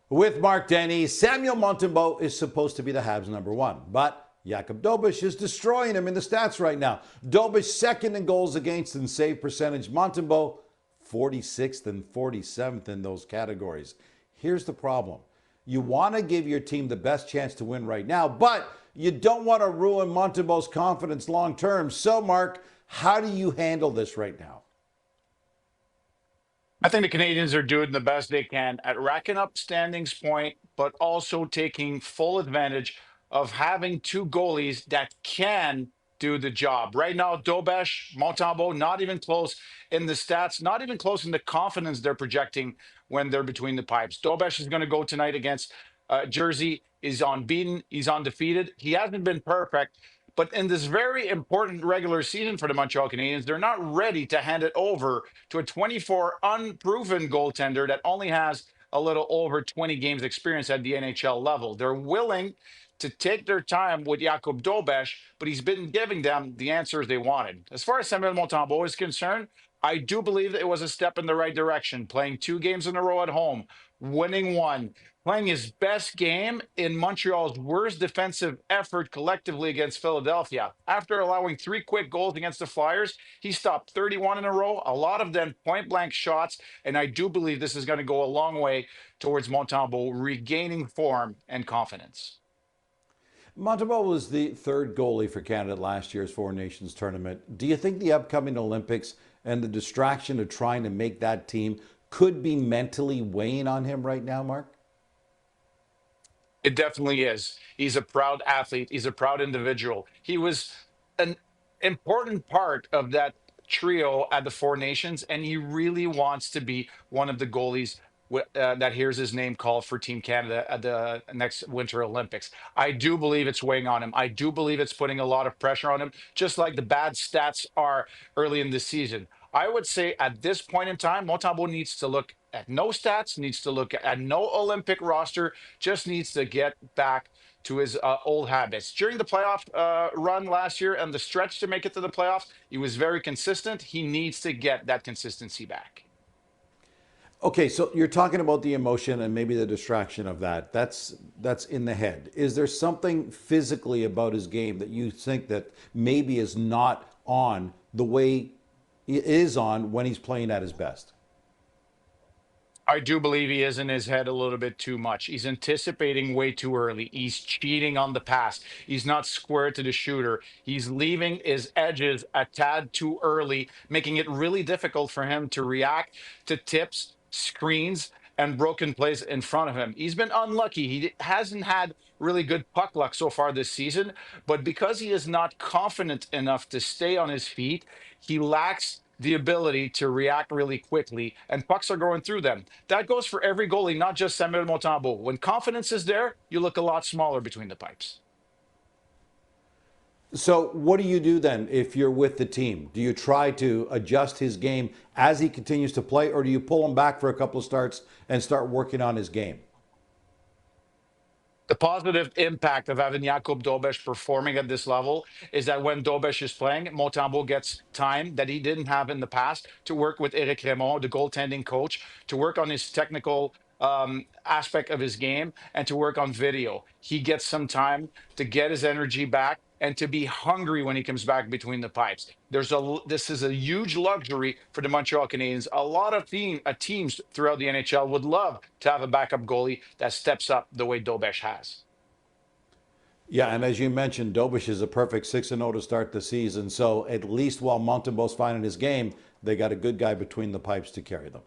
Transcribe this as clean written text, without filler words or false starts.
With Marc Denis, Samuel Montembeault is supposed to be the Habs' #1, but Jakub Dobeš is destroying him in the stats right now. Dobeš second in goals against and save percentage. Montembeault 46th and 47th in those categories. Here's the problem. You want to give your team the best chance to win right now, but you don't want to ruin Montembeault's confidence long term. So, Mark, how do you handle this right now? I think the Canadians are doing the best they can at racking up standings point, but also taking full advantage of having two goalies that can do the job. Right now, Dobeš, Montembeault, not even close in the stats, not even close in the confidence they're projecting when they're between the pipes. Dobeš is going to go tonight against Jersey. He's unbeaten. He's undefeated. He hasn't been perfect. But in this very important regular season for the Montreal Canadiens, they're not ready to hand it over to a 24 unproven goaltender that only has a little over 20 games experience at the NHL level. They're willing to take their time with Jakub Dobeš, but he's been giving them the answers they wanted. As far as Samuel Montembeault is concerned, I do believe it was a step in the right direction, playing 2 games in a row at home, winning one, playing his best game in Montreal's worst defensive effort collectively against Philadelphia. After allowing 3 quick goals against the Flyers, he stopped 31 in a row, a lot of them point-blank shots, and I do believe this is going to go a long way towards Montembeault regaining form and confidence. Montembeault was the third goalie for Canada at last year's Four Nations tournament. Do you think the upcoming Olympics and the distraction of trying to make that team could be mentally weighing on him right now, Mark? It definitely is. He's a proud athlete. He's a proud individual. He was an important part of that trio at the Four Nations, and he really wants to be one of the goalies that hears his name called for Team Canada at the next Winter Olympics. I do believe it's weighing on him. I do believe it's putting a lot of pressure on him, just like the bad stats are early in the season. I would say at this point in time, Montembeault needs to look at no stats, needs to look at no Olympic roster, just needs to get back to his old habits. During the playoff run last year and the stretch to make it to the playoffs, he was very consistent. He needs to get that consistency back. Okay, so you're talking about the emotion and maybe the distraction of that. That's in the head. Is there something physically about his game that you think that maybe is not on the way it is on when he's playing at his best? I do believe he is in his head a little bit too much. He's anticipating way too early. He's cheating on the pass. He's not square to the shooter. He's leaving his edges a tad too early, making it really difficult for him to react to tips, screens, and broken plays in front of him. He's been unlucky. He hasn't had really good puck luck so far this season, but because he is not confident enough to stay on his feet, he lacks the ability to react really quickly, and pucks are going through them. That goes for every goalie, not just Samuel Montembeault. When confidence is there, you look a lot smaller between the pipes. So, what do you do then if you're with the team? Do you try to adjust his game as he continues to play, or do you pull him back for a couple of starts and start working on his game? The positive impact of having Jakub Dobeš performing at this level is that when Dobeš is playing, Montembeault gets time that he didn't have in the past to work with Eric Raymond, the goaltending coach, to work on his technical aspect of his game and to work on video. He gets some time to get his energy back and to be hungry when he comes back between the pipes. This is a huge luxury for the Montreal Canadiens. A lot of teams throughout the NHL would love to have a backup goalie that steps up the way Dobeš has. Yeah, and as you mentioned, Dobeš is a perfect 6-0 to start the season. So at least while Montembeault's finding his game, they got a good guy between the pipes to carry them.